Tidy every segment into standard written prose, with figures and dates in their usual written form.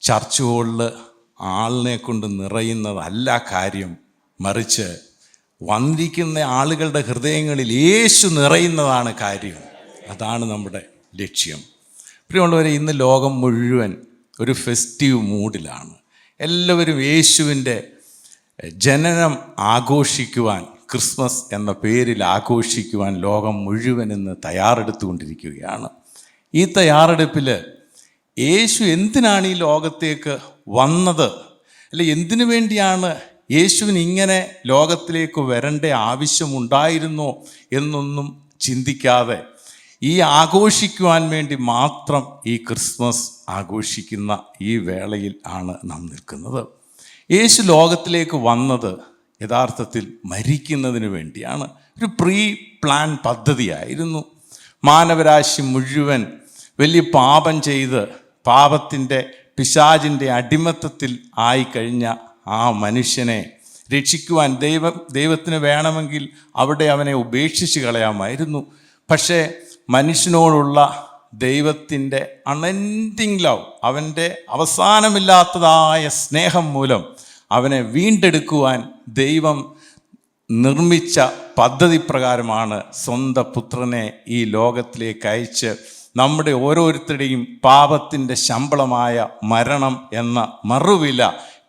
Church ഹോളിൽ ആളിനെ കൊണ്ട് നിറയുന്നതല്ല കാര്യം, മറിച്ച് വന്നിരിക്കുന്ന ആളുകളുടെ ഹൃദയങ്ങളിൽ യേശു നിറയുന്നതാണ് കാര്യം. അതാണ് നമ്മുടെ ലക്ഷ്യം. പ്രിയമുള്ളവരെ, ഇന്ന് ലോകം മുഴുവൻ ഒരു ഫെസ്റ്റീവ് മൂഡിലാണ്. എല്ലാവരും യേശുവിൻ്റെ ജനനം ആഘോഷിക്കുവാൻ, ക്രിസ്മസ് എന്ന പേരിൽ ആഘോഷിക്കുവാൻ ലോകം മുഴുവൻ ഇന്ന് തയ്യാറെടുത്തുകൊണ്ടിരിക്കുകയാണ്. ഈ തയ്യാറെടുപ്പിൽ യേശു എന്തിനാണ് ഈ ലോകത്തേക്ക് വന്നത്, അല്ലെ എന്തിനു വേണ്ടിയാണ് യേശുവിന് ഇങ്ങനെ ലോകത്തിലേക്ക് വരേണ്ട ആവശ്യമുണ്ടായിരുന്നോ എന്നൊന്നും ചിന്തിക്കാതെ ഈ ആഘോഷിക്കുവാൻ വേണ്ടി മാത്രം ഈ ക്രിസ്മസ് ആഘോഷിക്കുന്ന ഈ വേളയിൽ ആണ് നാം നിൽക്കുന്നത്. യേശു ലോകത്തിലേക്ക് വന്നത് യഥാർത്ഥത്തിൽ മരിക്കുന്നതിന് വേണ്ടിയാണ്. ഒരു പ്രീ പ്ലാൻ പദ്ധതിയായിരുന്നു. മാനവരാശി മുഴുവൻ വലിയ പാപം ചെയ്ത് പാപത്തിൻ്റെ പിശാചിൻ്റെ അടിമത്തത്തിൽ ആയിക്കഴിഞ്ഞ ആ മനുഷ്യനെ രക്ഷിക്കുവാൻ ദൈവത്തിന് വേണമെങ്കിൽ അവിടെ അവനെ ഉപേക്ഷിച്ച് കളയാമായിരുന്നു. പക്ഷേ മനുഷ്യനോടുള്ള ദൈവത്തിൻ്റെ അൺഎൻഡിങ് ലവ്, അവൻ്റെ അവസാനമില്ലാത്തതായ സ്നേഹം മൂലം അവനെ വീണ്ടെടുക്കുവാൻ ദൈവം നിർമ്മിച്ച പദ്ധതി പ്രകാരമാണ് സ്വന്തം പുത്രനെ ഈ ലോകത്തിലേക്ക് അയച്ച് നമ്മുടെ ഓരോരുത്തരുടെയും പാപത്തിൻ്റെ ശമ്പളമായ മരണം എന്ന മറുവില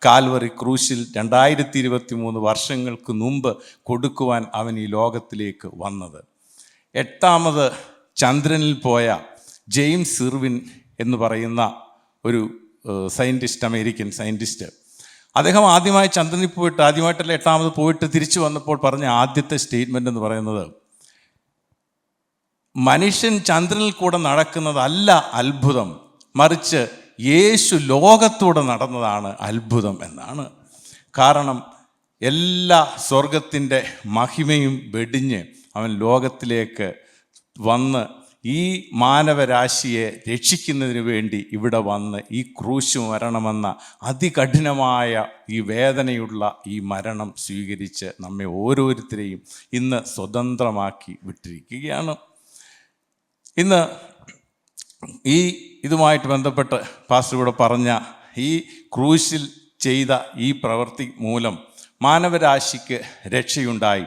കാൽവറി ക്രൂശിൽ 2023 വർഷങ്ങൾക്ക് മുമ്പ് കൊടുക്കുവാൻ അവൻ ഈ ലോകത്തിലേക്ക് വന്നത്. 8ാമത് ചന്ദ്രനിൽ പോയ ജെയിംസ് ഇർവിൻ എന്ന് പറയുന്ന ഒരു സയൻറ്റിസ്റ്റ്, അമേരിക്കൻ സയൻറ്റിസ്റ്റ്, അദ്ദേഹം ആദ്യമായി ചന്ദ്രനിൽ പോയിട്ട്, ആദ്യമായിട്ടല്ല 8ാമത് പോയിട്ട് തിരിച്ചു വന്നപ്പോൾ പറഞ്ഞ ആദ്യത്തെ സ്റ്റേറ്റ്മെൻ്റ് എന്ന് പറയുന്നത്, മനുഷ്യൻ ചന്ദ്രനിൽ കൂടെ നടക്കുന്നതല്ല അത്ഭുതം, മറിച്ച് യേശു ലോകത്തൂടെ നടന്നതാണ് അത്ഭുതം എന്നാണ്. കാരണം എല്ലാ സ്വർഗത്തിൻ്റെ മഹിമയും വെടിഞ്ഞ് അവൻ ലോകത്തിലേക്ക് വന്ന് ഈ മാനവരാശിയെ രക്ഷിക്കുന്നതിന് വേണ്ടി ഇവിടെ വന്ന് ഈ ക്രൂശ് മരണമെന്ന അതികഠിനമായ ഈ വേദനയുള്ള ഈ മരണം സ്വീകരിച്ച് നമ്മെ ഓരോരുത്തരെയും ഇന്ന് സ്വതന്ത്രമാക്കി വിട്ടിരിക്കുകയാണ്. ഇന്ന് ഇതുമായിട്ട് ബന്ധപ്പെട്ട് പാസ്റ്റർ ഇവിടെ പറഞ്ഞ ഈ ക്രൂശിൽ ചെയ്ത ഈ പ്രവൃത്തി മൂലം മാനവരാശിക്ക് രക്ഷയുണ്ടായി.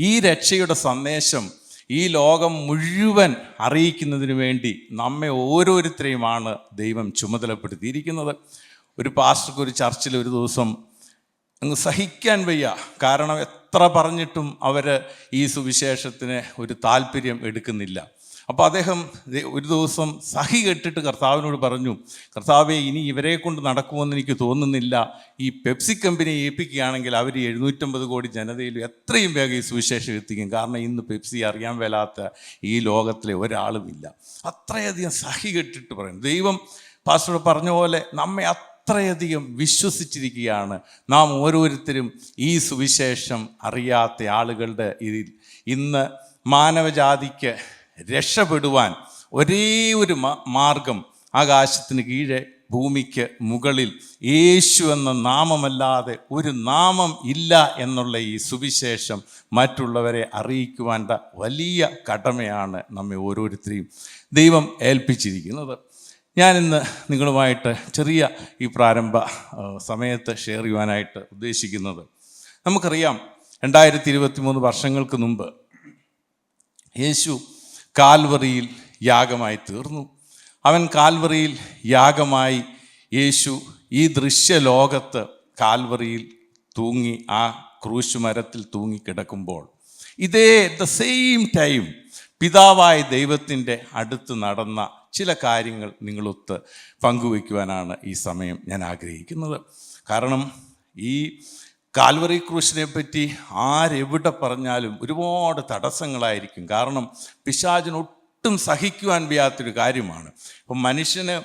ഈ രക്ഷയുടെ സന്ദേശം ഈ ലോകം മുഴുവൻ അറിയിക്കുന്നതിന് വേണ്ടി നമ്മെ ഓരോരുത്തരെയുമാണ് ദൈവം ചുമതലപ്പെടുത്തിയിരിക്കുന്നത്. ഒരു പാസ്റ്റർക്ക് ഒരു ചർച്ചിൽ ഒരു ദിവസം അങ്ങ് സഹിക്കാൻ വയ്യ. കാരണം എത്ര പറഞ്ഞിട്ടും അവർ ഈ സുവിശേഷത്തിന് ഒരു താല്പര്യം എടുക്കുന്നില്ല. അപ്പോൾ അദ്ദേഹം ഒരു ദിവസം സഹി കെട്ടിട്ട് കർത്താവിനോട് പറഞ്ഞു, കർത്താവെ, ഇനി ഇവരെ കൊണ്ട് നടക്കുമെന്ന് എനിക്ക് തോന്നുന്നില്ല. ഈ പെപ്സി കമ്പനിയെ ഏൽപ്പിക്കുകയാണെങ്കിൽ അവർ 750 കോടി ജനതയിൽ എത്രയും വേഗം ഈ സുവിശേഷം എത്തിക്കും. കാരണം ഇന്ന് പെപ്സി അറിയാൻ മേലാത്ത ഈ ലോകത്തിലെ ഒരാളുമില്ല. അത്രയധികം സഹി കെട്ടിട്ട് പറയും. ദൈവം പാസ്റ്റർ പറഞ്ഞ പോലെ നമ്മെ അത്രയധികം വിശ്വസിച്ചിരിക്കുകയാണ്. നാം ഓരോരുത്തരും ഈ സുവിശേഷം അറിയാത്ത ആളുകളുടെ ഇതിൽ ഇന്ന് മാനവജാതിക്ക് രക്ഷപ്പെടുവാൻ ഒരേ ഒരു മാർഗം, ആകാശത്തിന് കീഴെ ഭൂമിക്ക് മുകളിൽ യേശു എന്ന നാമമല്ലാതെ ഒരു നാമം ഇല്ല എന്നുള്ള ഈ സുവിശേഷം മറ്റുള്ളവരെ അറിയിക്കുവാൻ വലിയ കടമയാണ് നമ്മെ ഓരോരുത്തരെയും ദൈവം ഏൽപ്പിച്ചിരിക്കുന്നത്. ഞാനിന്ന് നിങ്ങളുമായിട്ട് ചെറിയ ഈ പ്രാരംഭ സമയത്ത് ഷെയർ ചെയ്യുവാനായിട്ട് ഉദ്ദേശിക്കുന്നത്, നമുക്കറിയാം 2023 വർഷങ്ങൾക്ക് മുമ്പ് യേശു കാൽവറിയിൽ യാഗമായി തീർന്നു. അവൻ കാൽവറിയിൽ യാഗമായി യേശു ഈ ദൃശ്യലോകത്ത് കാൽവറിയിൽ തൂങ്ങി, ആ ക്രൂശ് മരത്തിൽ തൂങ്ങിക്കിടക്കുമ്പോൾ ഇതേ സെയിം ടൈം പിതാവായ ദൈവത്തിൻ്റെ അടുത്ത് നടന്ന ചില കാര്യങ്ങൾ നിങ്ങളൊത്ത് പങ്കുവയ്ക്കുവാനാണ് ഈ സമയം ഞാൻ ആഗ്രഹിക്കുന്നത്. കാരണം ഈ കാൽവറി ക്രൂശിനെ പറ്റി ആരെവിടെ പറഞ്ഞാലും ഒരുപാട് തടസ്സങ്ങളായിരിക്കും. കാരണം പിശാചിന് ഒട്ടും സഹിക്കുവാൻ വയ്യാത്തൊരു കാര്യമാണ്. അപ്പം മനുഷ്യന്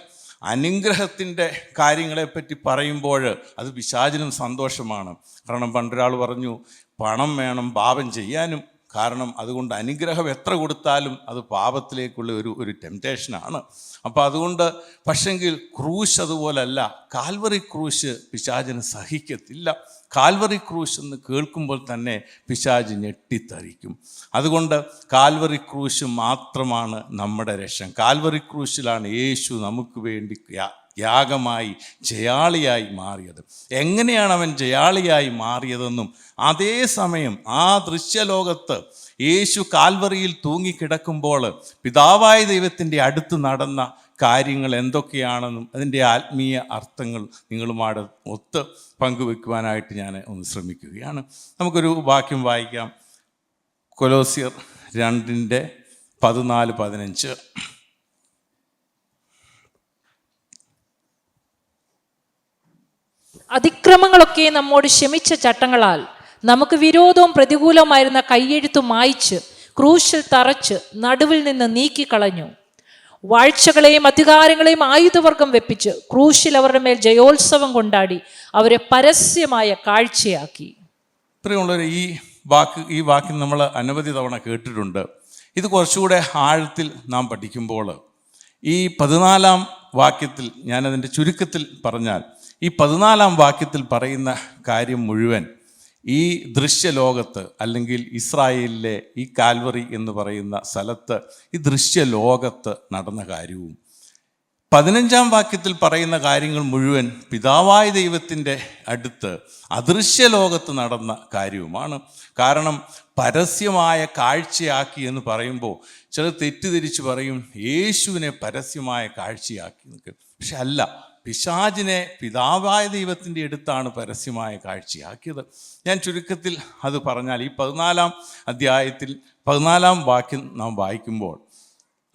അനുഗ്രഹത്തിൻ്റെ കാര്യങ്ങളെപ്പറ്റി പറയുമ്പോൾ അത് പിശാചിനും സന്തോഷമാണ്. കാരണം പണ്ടൊരാൾ പറഞ്ഞു, പണം വേണം പാപം ചെയ്യാനും. കാരണം അതുകൊണ്ട് അനുഗ്രഹം എത്ര കൊടുത്താലും അത് പാപത്തിലേക്കുള്ള ഒരു ടെംപ്റ്റേഷനാണ്. അപ്പോൾ അതുകൊണ്ട് പക്ഷെങ്കിൽ ക്രൂശ് അതുപോലല്ല. കാൽവറി ക്രൂശ് പിശാചിന് സഹിക്കത്തില്ല. കാൽവറി ക്രൂശ് എന്ന് കേൾക്കുമ്പോൾ തന്നെ പിശാച് ഞെട്ടിത്തരിക്കും. അതുകൊണ്ട് കാൽവറി ക്രൂശ് മാത്രമാണ് നമ്മുടെ രക്ഷ. കാൽവറി ക്രൂശിലാണ് യേശു നമുക്ക് വേണ്ടി യാഗമായി ജയാളിയായി മാറിയത്. എങ്ങനെയാണ് അവൻ ജയാളിയായി മാറിയതെന്നും അതേസമയം ആ ദൃശ്യലോകത്ത് യേശു കാൽവറിയിൽ തൂങ്ങിക്കിടക്കുമ്പോൾ പിതാവായ ദൈവത്തിൻ്റെ അടുത്ത് നടന്ന കാര്യങ്ങൾ എന്തൊക്കെയാണെന്നും അതിൻ്റെ ആത്മീയ അർത്ഥങ്ങൾ നിങ്ങളുമായിട്ട് ഒത്ത് പങ്കുവെക്കുവാനായിട്ട് ഞാൻ ഒന്ന് ശ്രമിക്കുകയാണ്. നമുക്കൊരു വാക്യം വായിക്കാം. കൊലോസ്യർ 2:14-15. അതിക്രമങ്ങളൊക്കെ നമ്മോട് ക്ഷമിച്ച ചട്ടങ്ങളാൽ നമുക്ക് വിരോധവും പ്രതികൂലമായിരുന്ന കയ്യെഴുത്തു മായ്ച്ച് ക്രൂശിൽ തറച്ച് നടുവിൽ നിന്ന് നീക്കിക്കളഞ്ഞു. വാഴ്ചകളെയും അധികാരങ്ങളെയും ആയുധവർഗം വെപ്പിച്ച് ക്രൂശിൽ അവരുടെ മേൽ ജയോത്സവം കൊണ്ടാടി അവരെ പരസ്യമായ കാഴ്ചയാക്കി. പ്രിയമുള്ളവരെ, ഈ വാക്യം നമ്മൾ അനവധി തവണ കേട്ടിട്ടുണ്ട്. ഇത് കുറച്ചുകൂടെ ആഴത്തിൽ നാം പഠിക്കുമ്പോൾ ഈ 14-ാം വാക്യത്തിൽ, ഞാനതിൻ്റെ ചുരുക്കത്തിൽ പറഞ്ഞാൽ, ഈ 14-ാം വാക്യത്തിൽ പറയുന്ന കാര്യം മുഴുവൻ ഈ ദൃശ്യലോകത്ത് അല്ലെങ്കിൽ ഇസ്രായേലിലെ ഈ കാൽവറി എന്ന് പറയുന്ന സ്ഥലത്ത് ഈ ദൃശ്യലോകത്ത് നടന്ന കാര്യവും 15-ാം വാക്യത്തിൽ പറയുന്ന കാര്യങ്ങൾ മുഴുവൻ പിതാവായ ദൈവത്തിൻ്റെ അടുത്ത് അദൃശ്യലോകത്ത് നടന്ന കാര്യവുമാണ്. കാരണം പരസ്യമായ കാഴ്ചയാക്കി എന്ന് പറയുമ്പോൾ ചില തെറ്റിദ്ധരിച്ച് പറയും യേശുവിനെ പരസ്യമായ കാഴ്ചയാക്കി എന്നൊക്കെ. പക്ഷെ അല്ല, പിശാചിനെ പിതാവായ ദൈവത്തിൻ്റെ അടുത്താണ് പരസ്യമായ കാഴ്ചയാക്കിയത്. ഞാൻ ചുരുക്കത്തിൽ അത് പറഞ്ഞാൽ, ഈ 14-ാം അധ്യായത്തിൽ 14-ാം വാക്യം നാം വായിക്കുമ്പോൾ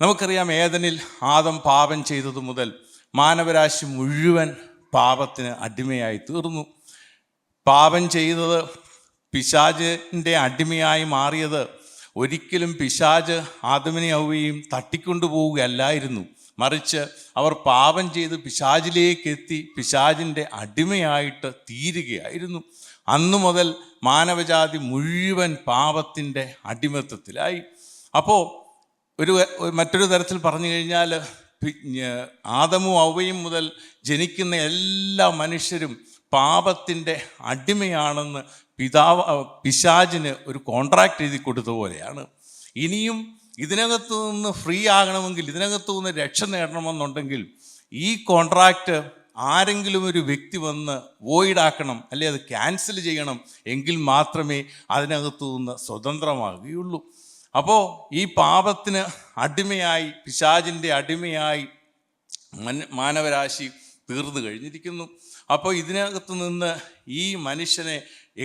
നമുക്കറിയാം, ഏദനിൽ ആദം പാപം ചെയ്തതു മുതൽ മാനവരാശി മുഴുവൻ പാപത്തിന് അടിമയായി തീർന്നു. പാപം ചെയ്തത് പിശാചിൻ്റെ അടിമയായി മാറിയത് ഒരിക്കലും പിശാച് ആദമിനെ ഹവ്വയെയും തട്ടിക്കൊണ്ടുപോവുകയല്ലായിരുന്നു. മറിച്ച് അവർ പാപം ചെയ്ത് പിശാചിലേക്ക് എത്തി പിശാചിൻ്റെ അടിമയായിട്ട് തീരുകയായിരുന്നു. അന്നു മുതൽ മാനവജാതി മുഴുവൻ പാപത്തിൻ്റെ അടിമത്തത്തിലായി. അപ്പോൾ മറ്റൊരു തരത്തിൽ പറഞ്ഞു കഴിഞ്ഞാൽ, ആദമും ഹവ്വയും മുതൽ ജനിക്കുന്ന എല്ലാ മനുഷ്യരും പാപത്തിൻ്റെ അടിമയാണെന്ന് പിശാചിന് ഒരു കോൺട്രാക്റ്റ് എഴുതി കൊടുത്ത പോലെയാണ്. ഇനിയും ഇതിനകത്തു നിന്ന് ഫ്രീ ആകണമെങ്കിൽ, ഇതിനകത്തു നിന്ന് രക്ഷ നേടണമെന്നുണ്ടെങ്കിൽ ഈ കോൺട്രാക്റ്റ് ആരെങ്കിലും ഒരു വ്യക്തി വന്ന് വോയിഡാക്കണം, അല്ലെ അത് ക്യാൻസൽ ചെയ്യണം, എങ്കിൽ മാത്രമേ അതിനകത്തു നിന്ന് സ്വതന്ത്രമാകുകയുള്ളൂ. അപ്പോൾ ഈ പാപത്തിന് അടിമയായി, പിശാചിൻ്റെ അടിമയായി മാനവരാശി തീർന്നു കഴിഞ്ഞിരിക്കുന്നു. അപ്പോൾ ഇതിനകത്ത് നിന്ന് ഈ മനുഷ്യനെ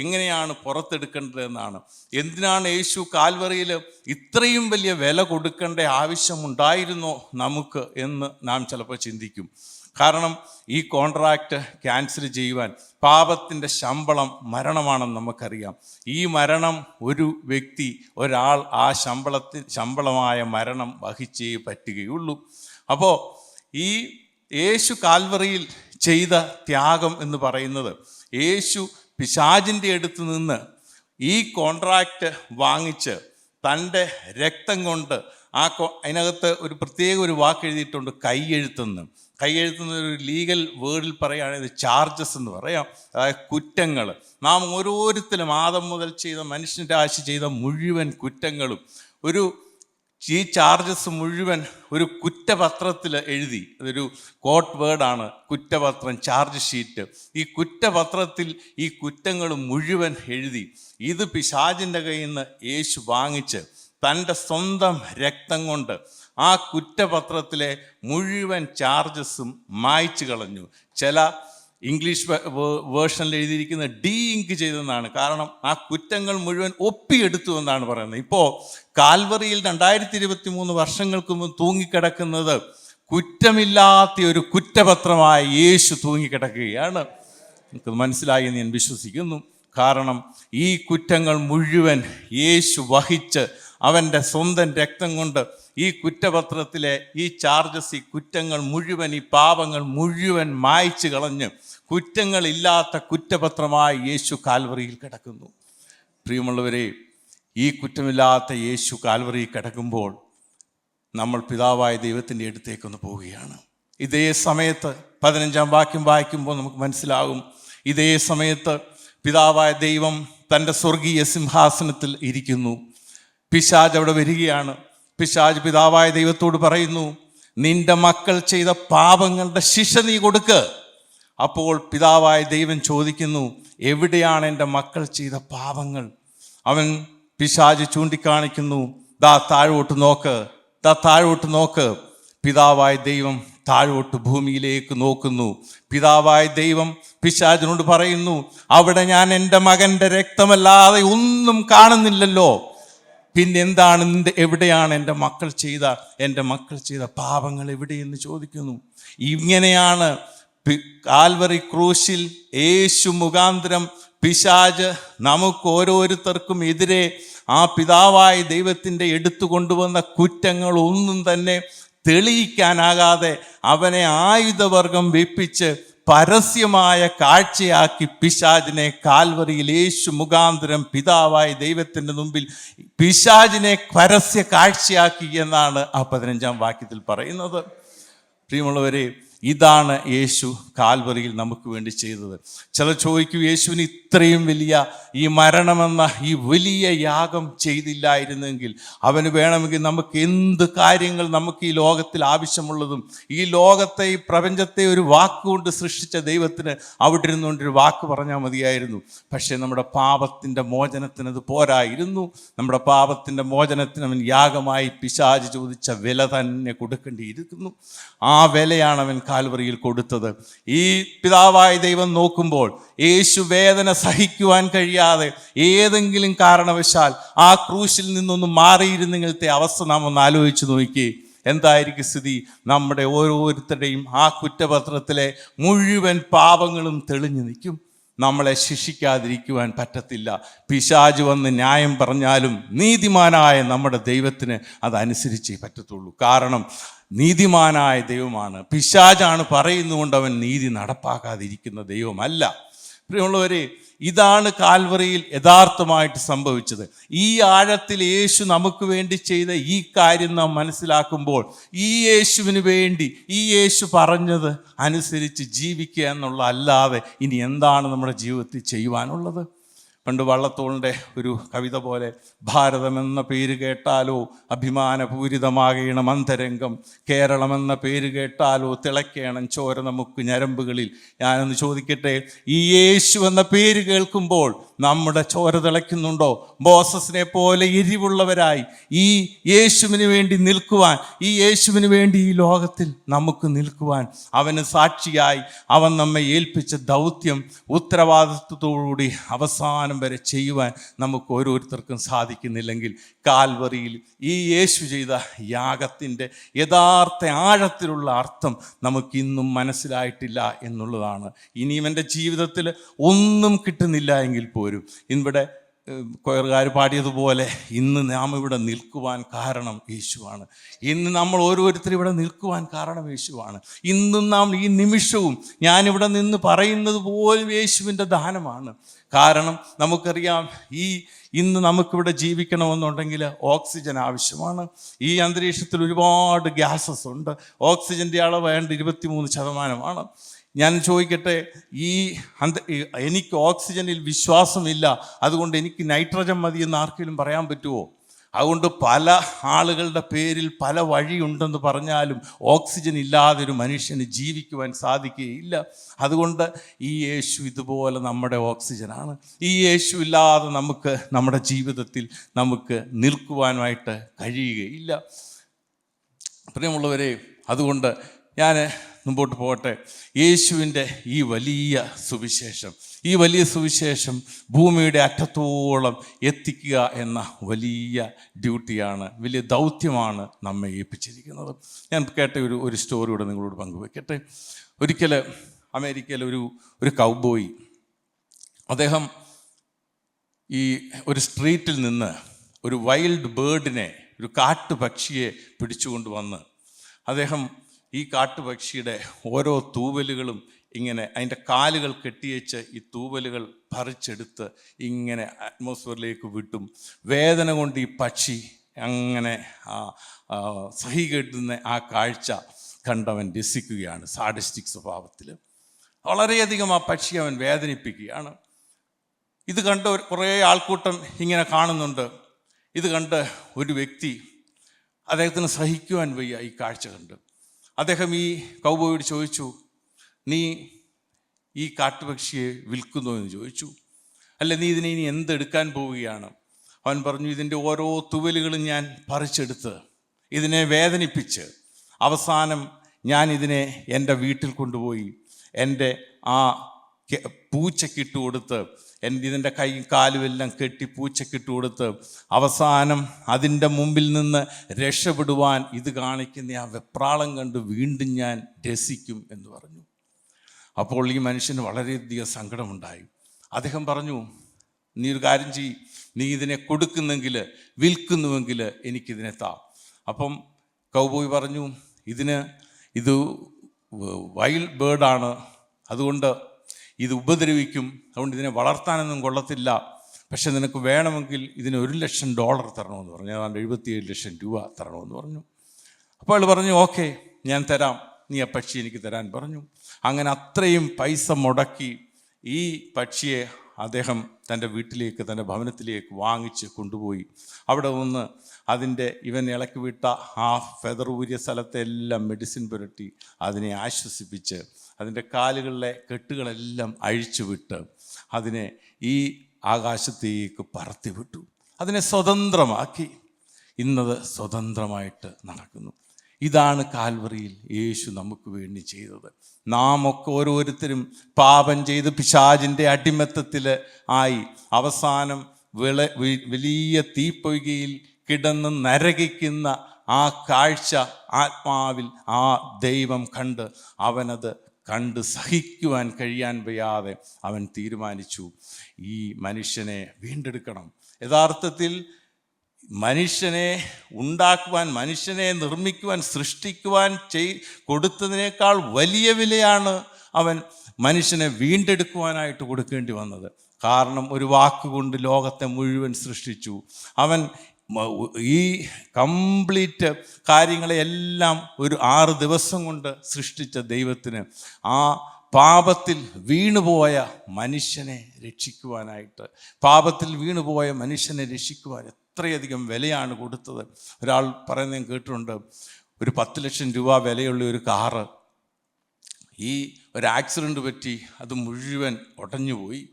എങ്ങനെയാണ് പുറത്തെടുക്കേണ്ടതെന്നാണ്. എന്തിനാണ് യേശു കാൽവറിയിൽ ഇത്രയും വലിയ വില കൊടുക്കേണ്ട ആവശ്യമുണ്ടായിരുന്നോ നമുക്ക് എന്ന് നാം ചിലപ്പോൾ ചിന്തിക്കും. കാരണം ഈ കോൺട്രാക്റ്റ് ക്യാൻസൽ ചെയ്യുവാൻ പാപത്തിൻ്റെ ശമ്പളം മരണമാണെന്ന് നമുക്കറിയാം. ഈ മരണം ഒരു വ്യക്തി, ഒരാൾ ആ ശമ്പളമായ മരണം വഹിച്ചേ പറ്റുകയുള്ളൂ. അപ്പോൾ ഈ യേശു കാൽവറിയിൽ ചെയ്ത ത്യാഗം എന്ന് പറയുന്നത്, യേശു പിശാചിൻ്റെ അടുത്ത് നിന്ന് ഈ കോൺട്രാക്റ്റ് വാങ്ങിച്ച് തൻ്റെ രക്തം കൊണ്ട് അതിനകത്ത് ഒരു പ്രത്യേക ഒരു വാക്ക് എഴുതിയിട്ടുണ്ട്, കൈയെഴുത്തുന്ന ഒരു ലീഗൽ വേർഡിൽ പറയുകയാണെങ്കിൽ ചാർജസ് എന്ന് പറയാം. അതായത് കുറ്റങ്ങൾ, നാം ഓരോരുത്തരും ആദം മുതൽ ചെയ്ത മനുഷ്യരാശി ചെയ്ത മുഴുവൻ കുറ്റങ്ങളും ഈ ചാർജസ് മുഴുവൻ ഒരു കുറ്റപത്രത്തിൽ എഴുതി. അതൊരു കോർട്ട് വേർഡാണ് കുറ്റപത്രം, ചാർജ് ഷീറ്റ്. ഈ കുറ്റപത്രത്തിൽ ഈ കുറ്റങ്ങൾ മുഴുവൻ എഴുതി ഇത് പിശാചിൻ്റെ കയ്യിൽ നിന്ന് യേശു വാങ്ങിച്ച് തൻ്റെ സ്വന്തം രക്തം കൊണ്ട് ആ കുറ്റപത്രത്തിലെ മുഴുവൻ ചാർജസും മായ്ച്ചു കളഞ്ഞു. ചില ഇംഗ്ലീഷ് വേർഷനിൽ എഴുതിയിരിക്കുന്നത് ഡീ ഇങ്ക് ചെയ്തെന്നാണ്. കാരണം ആ കുറ്റങ്ങൾ മുഴുവൻ ഒപ്പിയെടുത്തു എന്നാണ് പറയുന്നത്. ഇപ്പോൾ കാൽവറിയിൽ 2023 വർഷങ്ങൾക്ക് മുമ്പ് തൂങ്ങിക്കിടക്കുന്നത് കുറ്റമില്ലാത്ത ഒരു കുറ്റപത്രമായി യേശു തൂങ്ങിക്കിടക്കുകയാണ്. നിങ്ങൾക്ക് മനസ്സിലായി എന്ന് ഞാൻ വിശ്വസിക്കുന്നു. കാരണം ഈ കുറ്റങ്ങൾ മുഴുവൻ യേശു വഹിച്ച് അവൻ്റെ സ്വന്തം രക്തം കൊണ്ട് ഈ കുറ്റപത്രത്തിലെ ഈ ചാർജസ്, ഈ കുറ്റങ്ങൾ മുഴുവൻ, ഈ പാപങ്ങൾ മുഴുവൻ മായ്ച്ചു കളഞ്ഞ് കുറ്റങ്ങളില്ലാത്ത കുറ്റപത്രമായി യേശു കാൽവറിയിൽ കിടക്കുന്നു. പ്രിയമുള്ളവരെ, ഈ കുറ്റമില്ലാത്ത യേശു കാൽവറിയിൽ കിടക്കുമ്പോൾ നമ്മൾ പിതാവായ ദൈവത്തിൻ്റെ അടുത്തേക്കൊന്ന് പോവുകയാണ്. ഇതേ സമയത്ത് 15-ാം വാക്യം വായിക്കുമ്പോൾ നമുക്ക് മനസ്സിലാകും, ഇതേ സമയത്ത് പിതാവായ ദൈവം തൻ്റെ സ്വർഗീയ സിംഹാസനത്തിൽ ഇരിക്കുന്നു. പിശാച് അവിടെ വരികയാണ്. പിശാച് പിതാവായ ദൈവത്തോട് പറയുന്നു, നിന്റെ മക്കൾ ചെയ്ത പാപങ്ങളുടെ ശിക്ഷ നീ കൊടുക്ക്. അപ്പോൾ പിതാവായ ദൈവം ചോദിക്കുന്നു, എവിടെയാണ് എൻ്റെ മക്കൾ ചെയ്ത പാപങ്ങൾ? അവൻ പിശാച് ചൂണ്ടിക്കാണിക്കുന്നു, ദാ താഴോട്ട് നോക്ക്, ദാ താഴോട്ട് നോക്ക്. പിതാവായ ദൈവം താഴോട്ട് ഭൂമിയിലേക്ക് നോക്കുന്നു. പിതാവായ ദൈവം പിശാചിനോട് പറയുന്നു, അവിടെ ഞാൻ എൻ്റെ മകൻ്റെ രക്തമല്ലാതെ ഒന്നും കാണുന്നില്ലല്ലോ, പിന്നെന്താണ് എവിടെയാണ് എൻ്റെ മക്കൾ ചെയ്ത പാപങ്ങൾ എവിടെയെന്ന് ചോദിക്കുന്നു. ഇങ്ങനെയാണ് കാൽവറി ക്രൂശിൽ യേശു മുഖാന്തരം പിശാച് നമുക്ക് ഓരോരുത്തർക്കും എതിരെ ആ പിതാവായ ദൈവത്തിൻ്റെ എടുത്തു കൊണ്ടുവന്ന കുറ്റങ്ങൾ ഒന്നും തന്നെ തെളിയിക്കാനാകാതെ അവനെ ആയുധവർഗം വെപ്പിച്ച് പരസ്യമായ കാഴ്ചയാക്കി പിശാചിനെ കാൽവറിയിൽ യേശു മുഖാന്തരം പിതാവായ ദൈവത്തിൻ്റെ മുമ്പിൽ പിശാചിനെ പരസ്യ കാഴ്ചയാക്കി എന്നാണ് ആ 15-ാം വാക്യത്തിൽ പറയുന്നത്. പ്രിയമുള്ളവരെ, ഇതാണ് യേശു കാൽവറിയിൽ നമുക്ക് വേണ്ടി ചെയ്തത്. ചിലർ ചോദിക്കും, യേശുവിന് ഇത്രയും വലിയ ഈ മരണമെന്ന ഈ വലിയ യാഗം ചെയ്തില്ലായിരുന്നെങ്കിൽ അവന് വേണമെങ്കിൽ നമുക്ക് എന്ത് കാര്യങ്ങൾ നമുക്ക് ഈ ലോകത്തിൽ ആവശ്യമുള്ളതും, ഈ ലോകത്തെ ഈ പ്രപഞ്ചത്തെ ഒരു വാക്കുകൊണ്ട് സൃഷ്ടിച്ച ദൈവത്തിന് അവിടെ ഇരുന്നുകൊണ്ടൊരു വാക്ക് പറഞ്ഞാൽ മതിയായിരുന്നു. പക്ഷേ നമ്മുടെ പാപത്തിൻ്റെ മോചനത്തിന് അത് പോരായിരുന്നു. നമ്മുടെ പാപത്തിൻ്റെ മോചനത്തിന് അവൻ യാഗമായി പിശാച് ചോദിച്ച വില തന്നെ കൊടുക്കേണ്ടിയിരിക്കുന്നു. ആ വിലയാണ് അവൻ കാൽവറിയിൽ കൊടുത്തത്. ഈ പിതാവായ ദൈവം നോക്കുമ്പോൾ യേശു വേദന സഹിക്കുവാൻ കഴിയാതെ ഏതെങ്കിലും കാരണവശാൽ ആ ക്രൂശിൽ നിന്നൊന്ന് മാറിയിരുന്നെങ്കിലത്തെ അവസ്ഥ നാം ഒന്ന് ആലോചിച്ച് നോക്കി. എന്തായിരിക്കും സ്ഥിതി? നമ്മുടെ ഓരോരുത്തരുടെയും ആ കുറ്റപത്രത്തിലെ മുഴുവൻ പാപങ്ങളും തെളിഞ്ഞു നിൽക്കും. നമ്മളെ ശിക്ഷിക്കാതിരിക്കുവാൻ പറ്റത്തില്ല. പിശാച് വന്ന് ന്യായം പറഞ്ഞാലും നീതിമാനായ നമ്മുടെ ദൈവത്തിന് അതനുസരിച്ചേ പറ്റത്തുള്ളൂ. കാരണം നീതിമാനായ ദൈവമാണ്. പിശാചാണ് പറയുന്നുകൊണ്ട് അവൻ നീതി നടപ്പാക്കാതിരിക്കുന്ന ദൈവമല്ല. പ്രിയമുള്ളവരെ, ഇതാണ് കാൽവറിയിൽ യഥാർത്ഥമായിട്ട് സംഭവിച്ചത്. ഈ ആഴത്തിൽ യേശു നമുക്ക് വേണ്ടി ചെയ്ത ഈ കാര്യം നാം മനസ്സിലാക്കുമ്പോൾ ഈ യേശുവിന് വേണ്ടി ഈ യേശു പറഞ്ഞത് അനുസരിച്ച് ജീവിക്കുക എന്നുള്ള അല്ലാതെ ഇനി എന്താണ് നമ്മുടെ ജീവിതത്തിൽ ചെയ്യുവാനുള്ളത്? പണ്ട് വള്ളത്തോളിൻ്റെ ഒരു കവിത പോലെ, ഭാരതമെന്ന പേര് കേട്ടാലോ അഭിമാനപൂരിതമാകണം അന്തരംഗം, കേരളമെന്ന പേര് കേട്ടാലോ തിളയ്ക്കണം ചോര നമുക്ക് ഞരമ്പുകളിൽ. ഞാനൊന്ന് ചോദിക്കട്ടെ, ഈ യേശു എന്ന പേര് കേൾക്കുമ്പോൾ നമ്മുടെ ചോര തിളയ്ക്കുന്നുണ്ടോ? മോസസിനെ പോലെ എരിവുള്ളവരായി ഈ യേശുവിന് വേണ്ടി നിൽക്കുവാൻ, ഈ യേശുവിന് വേണ്ടി ഈ ലോകത്തിൽ നമുക്ക് നിൽക്കുവാൻ, അവന് സാക്ഷിയായി അവൻ നമ്മെ ഏൽപ്പിച്ച ദൗത്യം ഉത്തരവാദിത്വത്തോടുകൂടി അവസാനം വരെ ചെയ്യുവാൻ നമുക്ക് ഓരോരുത്തർക്കും സാധിക്കുന്നില്ലെങ്കിൽ കാൽവറിയിൽ ഈ യേശു ചെയ്ത യാഗത്തിൻ്റെ യഥാർത്ഥ ആഴത്തിലുള്ള അർത്ഥം നമുക്കിന്നും മനസ്സിലായിട്ടില്ല എന്നുള്ളതാണ്. ഇനിയും എൻ്റെ ജീവിതത്തിൽ ഒന്നും കിട്ടുന്നില്ല എങ്കിൽ പോലും ഇവിടെ കൊയറുകാർ പാടിയതുപോലെ ഇന്ന് നാം ഇവിടെ നിൽക്കുവാൻ കാരണം യേശുവാണ്. ഇന്ന് നമ്മൾ ഓരോരുത്തരും ഇവിടെ നിൽക്കുവാൻ കാരണം യേശുവാണ്. ഇന്നും നാം ഈ നിമിഷവും ഞാനിവിടെ നിന്ന് പറയുന്നത് പോലും യേശുവിൻ്റെ ദാനമാണ്. കാരണം നമുക്കറിയാം, ഇന്ന് നമുക്കിവിടെ ജീവിക്കണമെന്നുണ്ടെങ്കിൽ ഓക്സിജൻ ആവശ്യമാണ്. ഈ അന്തരീക്ഷത്തിൽ ഒരുപാട് ഗ്യാസസ് ഉണ്ട്. ഓക്സിജൻ്റെ അളവ് വേണ്ട 23%. ഞാൻ ചോദിക്കട്ടെ, എനിക്ക് ഓക്സിജനിൽ വിശ്വാസമില്ല, അതുകൊണ്ട് എനിക്ക് നൈട്രജൻ മതി എന്ന് ആർക്കെങ്കിലും പറയാൻ പറ്റുമോ? അതുകൊണ്ട് പല ആളുകളുടെ പേരിൽ പല വഴിയുണ്ടെന്ന് പറഞ്ഞാലും ഓക്സിജൻ ഇല്ലാതെ ഒരു മനുഷ്യന് ജീവിക്കുവാൻ സാധിക്കുകയില്ല. അതുകൊണ്ട് ഈ യേശു ഇതുപോലെ നമ്മുടെ ഓക്സിജനാണ്. ഈ യേശു ഇല്ലാതെ നമുക്ക് നമ്മുടെ ജീവിതത്തിൽ നമുക്ക് നിൽക്കുവാനായിട്ട് കഴിയുകയില്ല. പ്രിയമുള്ളവരെ, അതുകൊണ്ട് ഞാൻ മുമ്പോട്ട് പോകട്ടെ. യേശുവിൻ്റെ ഈ വലിയ സുവിശേഷം ഭൂമിയുടെ അറ്റത്തോളം എത്തിക്കുക എന്ന വലിയ ഡ്യൂട്ടിയാണ്, വലിയ ദൗത്യമാണ് നമ്മെ ഏൽപ്പിച്ചിരിക്കുന്നത്. ഞാൻ കേട്ട ഒരു സ്റ്റോറി കൂടെ നിങ്ങളോട് പങ്കുവെക്കട്ടെ. ഒരിക്കൽ അമേരിക്കയിൽ ഒരു കൗബോയി, അദ്ദേഹം ഈ ഒരു സ്ട്രീറ്റിൽ നിന്ന് ഒരു വൈൽഡ് ബേർഡിനെ, ഒരു കാട്ടുപക്ഷിയെ പിടിച്ചുകൊണ്ട് വന്ന് അദ്ദേഹം ഈ കാട്ടുപക്ഷിയുടെ ഓരോ തൂവലുകളും ഇങ്ങനെ അതിൻ്റെ കാലുകൾ കെട്ടിവെച്ച് ഈ തൂവലുകൾ പറിച്ചെടുത്ത് ഇങ്ങനെ അറ്റ്മോസ്ഫിയറിലേക്ക് വിട്ടും വേദന കൊണ്ട് ഈ പക്ഷി അങ്ങനെ സഹികെട്ടുന്ന ആ കാഴ്ച കണ്ടവൻ രസിക്കുകയാണ്. സാഡിസ്റ്റിക് സ്വഭാവത്തിൽ വളരെയധികം ആ പക്ഷി അവൻ വേദനിപ്പിക്കുകയാണ്. ഇത് കണ്ട് കുറേ ആൾക്കൂട്ടം ഇങ്ങനെ കാണുന്നുണ്ട്. ഇത് കണ്ട് ഒരു വ്യക്തി, അദ്ദേഹത്തിന് സഹിക്കുവാൻ വയ്യ ഈ കാഴ്ച കണ്ട്. അദ്ദേഹം ഈ കൗബോയോട് ചോദിച്ചു, നീ ഈ കാട്ടുപക്ഷിയെ വിൽക്കുന്നോ എന്ന് ചോദിച്ചു. അല്ല, നീ ഇതിനെ ഇനി എന്തെടുക്കാൻ പോവുകയാണ്? അവൻ പറഞ്ഞു, ഇതിൻ്റെ ഓരോ തുവലുകളും ഞാൻ പറിച്ചെടുത്ത് ഇതിനെ വേദനിപ്പിച്ച് അവസാനം ഞാൻ ഇതിനെ എൻ്റെ വീട്ടിൽ കൊണ്ടുപോയി എൻ്റെ ആ പൂച്ചക്കിട്ട് കൊടുത്ത് ഇതിൻ്റെ കൈയും കാലും എല്ലാം കെട്ടി പൂച്ചക്കിട്ട് കൊടുത്ത് അവസാനം അതിൻ്റെ മുമ്പിൽ നിന്ന് രക്ഷപ്പെടുവാൻ ഇത് കാണിക്കുന്ന ആ വെപ്രാളം കണ്ട് വീണ്ടും ഞാൻ രസിക്കും എന്ന് പറഞ്ഞു. അപ്പോൾ ഈ മനുഷ്യന് വളരെയധികം സങ്കടമുണ്ടായി. അദ്ദേഹം പറഞ്ഞു, നീ ഒരു കാര്യം ചെയ്യ്, നീ ഇതിനെ കൊടുക്കുന്നെങ്കിൽ വിൽക്കുന്നുവെങ്കിൽ എനിക്കിതിനെ താ. അപ്പം കൗബോയ് പറഞ്ഞു, ഇത് വൈൽഡ് ബേർഡാണ്, അതുകൊണ്ട് ഇത് ഉപദ്രവിക്കും, അതുകൊണ്ട് ഇതിനെ വളർത്താനൊന്നും കൊള്ളത്തില്ല. പക്ഷെ നിനക്ക് വേണമെങ്കിൽ ഇതിന് $1,00,000 തരണമെന്ന് പറഞ്ഞു. ഏതാണ്ട് 77 ലക്ഷം രൂപ തരണമെന്ന് പറഞ്ഞു. അപ്പോൾ അയാൾ പറഞ്ഞു, ഓക്കെ, ഞാൻ തരാം, നീ ആ പക്ഷി എനിക്ക് തരാൻ പറഞ്ഞു. അങ്ങനെ അത്രയും പൈസ മുടക്കി ഈ പക്ഷിയെ അദ്ദേഹം തൻ്റെ വീട്ടിലേക്ക്, തൻ്റെ ഭവനത്തിലേക്ക് വാങ്ങിച്ച് കൊണ്ടുപോയി. അവിടെ നിന്ന് ഇവൻ ഇളക്കി വിട്ട ആ ഫെദർ ഊരിയ സ്ഥലത്തെ എല്ലാം മെഡിസിൻ പുരട്ടി അതിനെ ആശ്വസിപ്പിച്ച് അതിൻ്റെ കാലുകളിലെ കെട്ടുകളെല്ലാം അഴിച്ചു വിട്ട് അതിനെ ഈ ആകാശത്തേക്ക് പറത്തി വിട്ടു. അതിനെ സ്വതന്ത്രമാക്കി. ഇന്നത് സ്വതന്ത്രമായിട്ട് നടക്കുന്നു. ഇതാണ് കാൽവറിയിൽ യേശു നമുക്ക് വേണ്ടി ചെയ്തത്. നാം ഒക്കെ ഓരോരുത്തരും പാപം ചെയ്ത് പിശാചിൻ്റെ അടിമത്തത്തിൽ ആയി അവസാനം വലിയ തീപ്പൊയ്കയിൽ കിടന്ന് നരകിക്കുന്ന ആ കാഴ്ച ആത്മാവിൽ ആ ദൈവം കണ്ട് അവനത് കണ്ട് സഹിക്കുവാൻ കഴിയാൻ വയ്യാതെ അവൻ തീരുമാനിച്ചു, ഈ മനുഷ്യനെ വീണ്ടെടുക്കണം. യഥാർത്ഥത്തിൽ മനുഷ്യനെ ഉണ്ടാക്കുവാൻ, മനുഷ്യനെ നിർമ്മിക്കുവാൻ, സൃഷ്ടിക്കുവാൻ കൊടുത്തതിനേക്കാൾ വലിയ വിലയാണ് അവൻ മനുഷ്യനെ വീണ്ടെടുക്കുവാനായിട്ട് കൊടുക്കേണ്ടി വന്നത്. കാരണം ഒരു വാക്കുകൊണ്ട് ലോകത്തെ മുഴുവൻ സൃഷ്ടിച്ചു. അവൻ ഈ കംപ്ലീറ്റ് കാര്യങ്ങളെല്ലാം ഒരു 6 ദിവസം കൊണ്ട് സൃഷ്ടിച്ച ദൈവത്തിന് ആ പാപത്തിൽ വീണുപോയ മനുഷ്യനെ രക്ഷിക്കുവാനായിട്ട്, പാപത്തിൽ വീണുപോയ മനുഷ്യനെ രക്ഷിക്കുവാൻ എത്രയധികം വിലയാണ് കൊടുത്തത്. ഒരാൾ പറയുന്നത് ഞാൻ കേട്ടിട്ടുണ്ട്, ഒരു 10 ലക്ഷം രൂപ വിലയുള്ള ഒരു കാറ് ഒരു ആക്സിഡൻറ്റ് പറ്റി അത് മുഴുവൻ ഉടഞ്ഞുപോയി.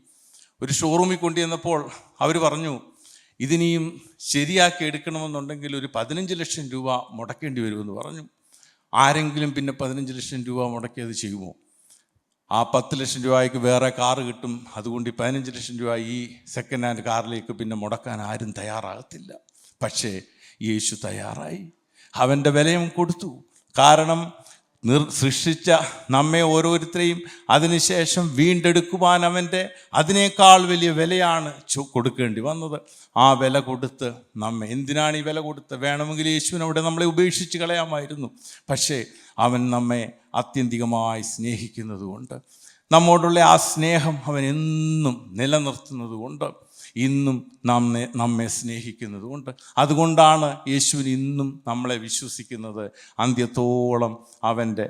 ഒരു ഷോറൂമിൽ കൊണ്ടുവന്നപ്പോൾ അവർ പറഞ്ഞു, ഇതിനെയും ശരിയാക്കി എടുക്കണമെന്നുണ്ടെങ്കിൽ ഒരു 15 ലക്ഷം രൂപ മുടക്കേണ്ടി വരുമെന്ന് പറഞ്ഞു. ആരെങ്കിലും പിന്നെ 15 ലക്ഷം രൂപ മുടക്കി അത് ചെയ്യുമോ? ആ 10 ലക്ഷം രൂപയ്ക്ക് വേറെ കാറ് കിട്ടും. അതുകൊണ്ട് 15 ലക്ഷം രൂപ ഈ സെക്കൻഡ് ഹാൻഡ് കാറിലേക്ക് പിന്നെ മുടക്കാൻ ആരും തയ്യാറാകത്തില്ല. പക്ഷേ യേശു തയ്യാറായി. അവൻ്റെ വിലയും കൊടുത്തു. കാരണം സൃഷ്ടിച്ച നമ്മെ ഓരോരുത്തരെയും അതിനുശേഷം വീണ്ടെടുക്കുവാൻ അതിനേക്കാൾ വലിയ വിലയാണ് കൊടുക്കേണ്ടി വന്നത്. ആ വില കൊടുത്ത് എന്തിനാണ് ഈ വില കൊടുത്ത്? വേണമെങ്കിൽ യേശുവിനവിടെ നമ്മളെ ഉപേക്ഷിച്ച് കളയാമായിരുന്നു. പക്ഷേ അവൻ നമ്മെ അത്യന്തികമായി സ്നേഹിക്കുന്നത് കൊണ്ട്, നമ്മോടുള്ള ആ സ്നേഹം അവൻ എന്നും നിലനിർത്തുന്നത് കൊണ്ട്, ഇന്നും നമ്മെ സ്നേഹിക്കുന്നത് കൊണ്ട്, അതുകൊണ്ടാണ് യേശുവിന് ഇന്നും നമ്മളെ വിശ്വസിക്കുന്നത്. അന്ത്യത്തോളം അവൻ്റെ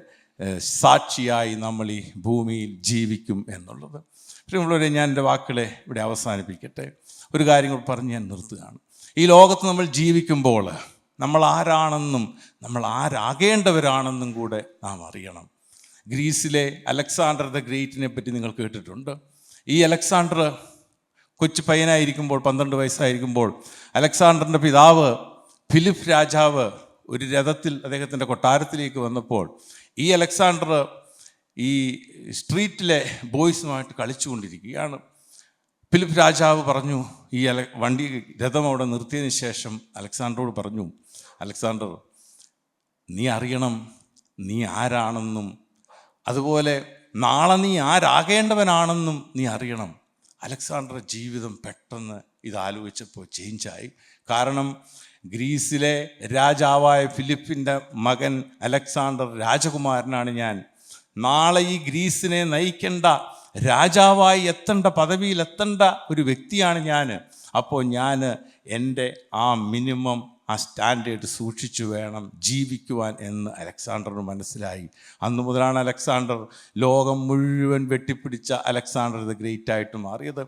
സാക്ഷിയായി നമ്മൾ ഈ ഭൂമിയിൽ ജീവിക്കും എന്നുള്ളത്. പ്രിയമുള്ളവരെ, ഞാൻ എൻ്റെ വാക്കുകളെ ഇവിടെ അവസാനിപ്പിക്കട്ടെ. ഒരു കാര്യം കൂടി പറഞ്ഞ് ഞാൻ നിർത്തുകയാണ്. ഈ ലോകത്ത് നമ്മൾ ജീവിക്കുമ്പോൾ നമ്മൾ ആരാണെന്നും നമ്മൾ ആരാകേണ്ടവരാണെന്നും കൂടെ നാം അറിയണം. ഗ്രീസിലെ അലക്സാണ്ടർ ദ ഗ്രേറ്റിനെ പറ്റി നിങ്ങൾ കേട്ടിട്ടുണ്ട്. ഈ അലക്സാണ്ടർ കൊച്ചു പയ്യനായിരിക്കുമ്പോൾ, 12 വയസ്സായിരിക്കുമ്പോൾ, അലക്സാണ്ടറിൻ്റെ പിതാവ് ഫിലിപ്പ് രാജാവ് ഒരു രഥത്തിൽ അദ്ദേഹത്തിൻ്റെ കൊട്ടാരത്തിലേക്ക് വന്നപ്പോൾ ഈ അലക്സാണ്ടർ ഈ സ്ട്രീറ്റിലെ ബോയ്സുമായിട്ട് കളിച്ചുകൊണ്ടിരിക്കുകയാണ്. ഫിലിപ്പ് രാജാവ് പറഞ്ഞു, ഈ രഥം അവിടെ നിർത്തിയതിന് ശേഷം അലക്സാണ്ടറോട് പറഞ്ഞു, അലക്സാണ്ടർ, നീ അറിയണം നീ ആരാണെന്നും അതുപോലെ നാളെ നീ ആരാകേണ്ടവനാണെന്നും നീ അറിയണം. അലക്സാണ്ടറുടെ ജീവിതം പെട്ടെന്ന് ഇതാലോചിച്ചപ്പോൾ ചേഞ്ചായി. കാരണം ഗ്രീസിലെ രാജാവായ ഫിലിപ്പിൻ്റെ മകൻ അലക്സാണ്ടർ രാജകുമാരനാണ് ഞാൻ. നാളെ ഈ ഗ്രീസിനെ നയിക്കേണ്ട, രാജാവായി എത്തേണ്ട, പദവിയിൽ എത്തേണ്ട ഒരു വ്യക്തിയാണ് ഞാൻ. അപ്പോൾ ഞാൻ എൻ്റെ ആ മിനിമം ആ സ്റ്റാൻഡേർഡ് സൂക്ഷിച്ചു വേണം ജീവിക്കുവാൻ എന്ന് അലക്സാണ്ടറിന് മനസ്സിലായി. അന്നു മുതലാണ് അലക്സാണ്ടർ ലോകം മുഴുവൻ വെട്ടിപ്പിടിച്ച അലക്സാണ്ടർ ദ ഗ്രേറ്റ് ആയിട്ട് മാറിയത്.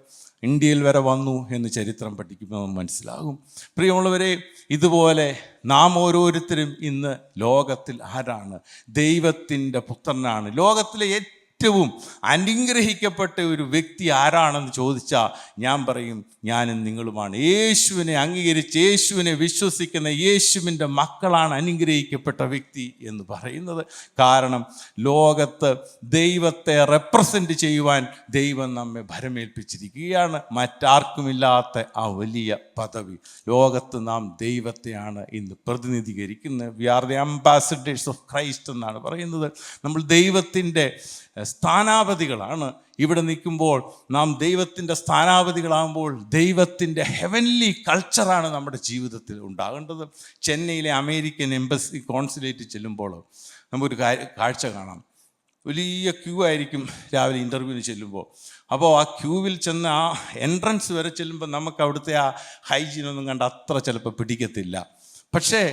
ഇന്ത്യയിൽ വരെ വന്നു എന്ന് ചരിത്രം പഠിക്കുമ്പോൾ മനസ്സിലാകും. പ്രിയമുള്ളവരെ, ഇതുപോലെ നാം ഓരോരുത്തരും ഇന്ന് ലോകത്തിൽ ആരാണ്? ദൈവത്തിൻ്റെ പുത്രനാണ്. ലോകത്തിലെ ഏറ്റവും അനുഗ്രഹിക്കപ്പെട്ട ഒരു വ്യക്തി ആരാണെന്ന് ചോദിച്ചാൽ ഞാൻ പറയും, ഞാനും നിങ്ങളുമാണ്. യേശുവിനെ അംഗീകരിച്ച് യേശുവിനെ വിശ്വസിക്കുന്ന യേശുവിൻ്റെ മക്കളാണ് അനുഗ്രഹിക്കപ്പെട്ട വ്യക്തി എന്ന് പറയുന്നത്. കാരണം ലോകത്ത് ദൈവത്തെ റെപ്രസെൻ്റ് ചെയ്യുവാൻ ദൈവം നമ്മെ ഭരമേൽപ്പിച്ചിരിക്കുകയാണ്. മറ്റാർക്കുമില്ലാത്ത ആ വലിയ പദവി. ലോകത്ത് നാം ദൈവത്തെയാണ് ഇന്ന് പ്രതിനിധീകരിക്കുന്നത്. We are the ambassadors of Christ എന്നാണ് പറയുന്നത്. നമ്മൾ ദൈവത്തിൻ്റെ സ്ഥാനാപതികളാണ്. ഇവിടെ നിൽക്കുമ്പോൾ നാം ദൈവത്തിൻ്റെ സ്ഥാനാപതികളാകുമ്പോൾ ദൈവത്തിൻ്റെ ഹെവൻലി കൾച്ചറാണ് നമ്മുടെ ജീവിതത്തിൽ ഉണ്ടാകേണ്ടത്. ചെന്നൈയിലെ അമേരിക്കൻ എംബസി കോൺസുലേറ്റ് ചെല്ലുമ്പോൾ നമുക്കൊരു കാഴ്ച കാണാം. വലിയ ക്യൂ ആയിരിക്കും രാവിലെ ഇൻ്റർവ്യൂവിന് ചെല്ലുമ്പോൾ. അപ്പോൾ ആ ക്യൂവിൽ ചെന്ന് ആ എൻട്രൻസ് വരെ ചെല്ലുമ്പോൾ നമുക്ക് അവിടുത്തെ ആ ഹൈജീനൊന്നും കണ്ട് അത്ര ചിലപ്പോൾ പിടിക്കത്തില്ല. പക്ഷേ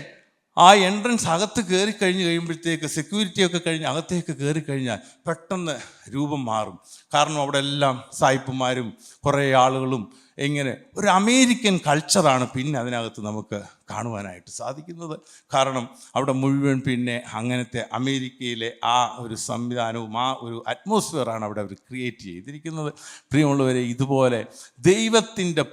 ആ എൻട്രൻസ് അകത്ത് കയറി കഴിയുമ്പോഴത്തേക്ക് സെക്യൂരിറ്റിയൊക്കെ കഴിഞ്ഞ് അകത്തേക്ക് കയറി കഴിഞ്ഞാൽ പെട്ടെന്ന് രൂപം മാറും. കാരണം അവിടെ എല്ലാം സായിപ്പുമാരും കുറേ ആളുകളും ഇങ്ങനെ ഒരു അമേരിക്കൻ കൾച്ചറാണ് പിന്നെ അതിനകത്ത് നമുക്ക് കാണുവാനായിട്ട് സാധിക്കുന്നത്. കാരണം അവിടെ മുഴുവൻ പിന്നെ അങ്ങനത്തെ അമേരിക്കയിലെ ആ ഒരു സംവിധാനവും ആ ഒരു അറ്റ്മോസ്ഫിയറാണ് അവിടെ അവർ ക്രിയേറ്റ് ചെയ്തിരിക്കുന്നത്. പ്രിയമുള്ളവരെ, ഇതുപോലെ ദൈവത്തിൻ്റെ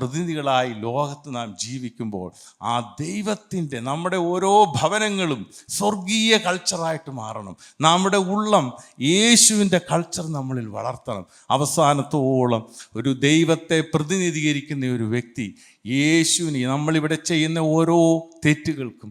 പ്രതിനിധികളായി ലോകത്ത് നാം ജീവിക്കുമ്പോൾ ആ ദൈവത്തിൻ്റെ നമ്മുടെ ഓരോ ഭവനങ്ങളും സ്വർഗീയ കൾച്ചറായിട്ട് മാറണം. നമ്മുടെ ഉള്ളം യേശുവിൻ്റെ കൾച്ചർ നമ്മളിൽ വളർത്തണം. അവസാനത്തോളം ഒരു ദൈവത്തെ പ്രതിനിധീകരിക്കുന്ന ഒരു വ്യക്തി യേശുവിനെ, നമ്മളിവിടെ ചെയ്യുന്ന ഓരോ തെറ്റുകൾക്കും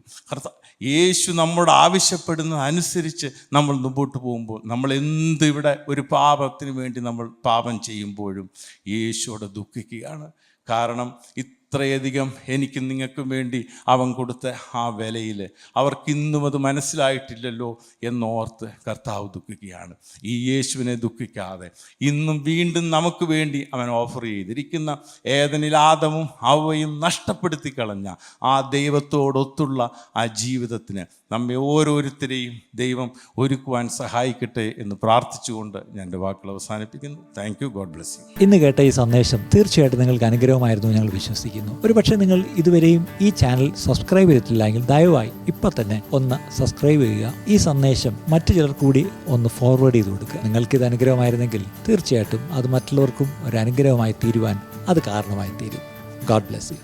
യേശു നമ്മോട് ആവശ്യപ്പെടുന്ന അനുസരിച്ച് നമ്മൾ മുമ്പോട്ട് പോകുമ്പോൾ, നമ്മൾ എന്ത് ഇവിടെ ഒരു പാപത്തിന് വേണ്ടി നമ്മൾ പാപം ചെയ്യുമ്പോഴും യേശുവോട് ദുഃഖിക്കുകയാണ്. കാരണം ഇത്രയധികം എനിക്കും നിങ്ങൾക്കും വേണ്ടി അവൻ കൊടുത്ത ആ വിലയിൽ അവർക്കിന്നും അത് മനസ്സിലായിട്ടില്ലല്ലോ എന്നോർത്ത് കർത്താവ് ദുഃഖിക്കുകയാണ്. ഈ യേശുവിനെ ദുഃഖിക്കാതെ ഇന്നും വീണ്ടും നമുക്ക് വേണ്ടി അവൻ ഓഫർ ചെയ്തിരിക്കുന്ന ഏദനിൽ ആദമും ഹവ്വയും നഷ്ടപ്പെടുത്തി കളഞ്ഞ ആ ദൈവത്തോടൊത്തുള്ള ആ ജീവിതത്തിന് നമ്മെ ഓരോരുത്തരെയും ദൈവം ഒരുക്കുവാൻ സഹായിക്കട്ടെ എന്ന് പ്രാർത്ഥിച്ചുകൊണ്ട് ഞാൻ എൻ്റെ വാക്കുകൾ അവസാനിപ്പിക്കുന്നു. Thank you. God bless you. ഇന്ന് കേട്ട ഈ സന്ദേശം തീർച്ചയായിട്ടും നിങ്ങൾക്ക് അനുഗ്രഹമായിരുന്നു ഞങ്ങൾ വിശ്വസിക്കുന്നു. ഒരുപക്ഷെ നിങ്ങൾ ഇതുവരെയും ഈ ചാനൽ സബ്സ്ക്രൈബ് ചെയ്തിട്ടില്ലെങ്കിൽ ദയവായി ഇപ്പം തന്നെ ഒന്ന് സബ്സ്ക്രൈബ് ചെയ്യുക. ഈ സന്ദേശം മറ്റു ചിലർ കൂടി ഒന്ന് ഫോർവേഡ് ചെയ്ത് കൊടുക്കുക. നിങ്ങൾക്കിത് അനുഗ്രഹമായിരുന്നെങ്കിൽ തീർച്ചയായിട്ടും അത് മറ്റുള്ളവർക്കും ഒരു അനുഗ്രഹമായി തീരുവാൻ അത് കാരണമായി തീരും. God bless you.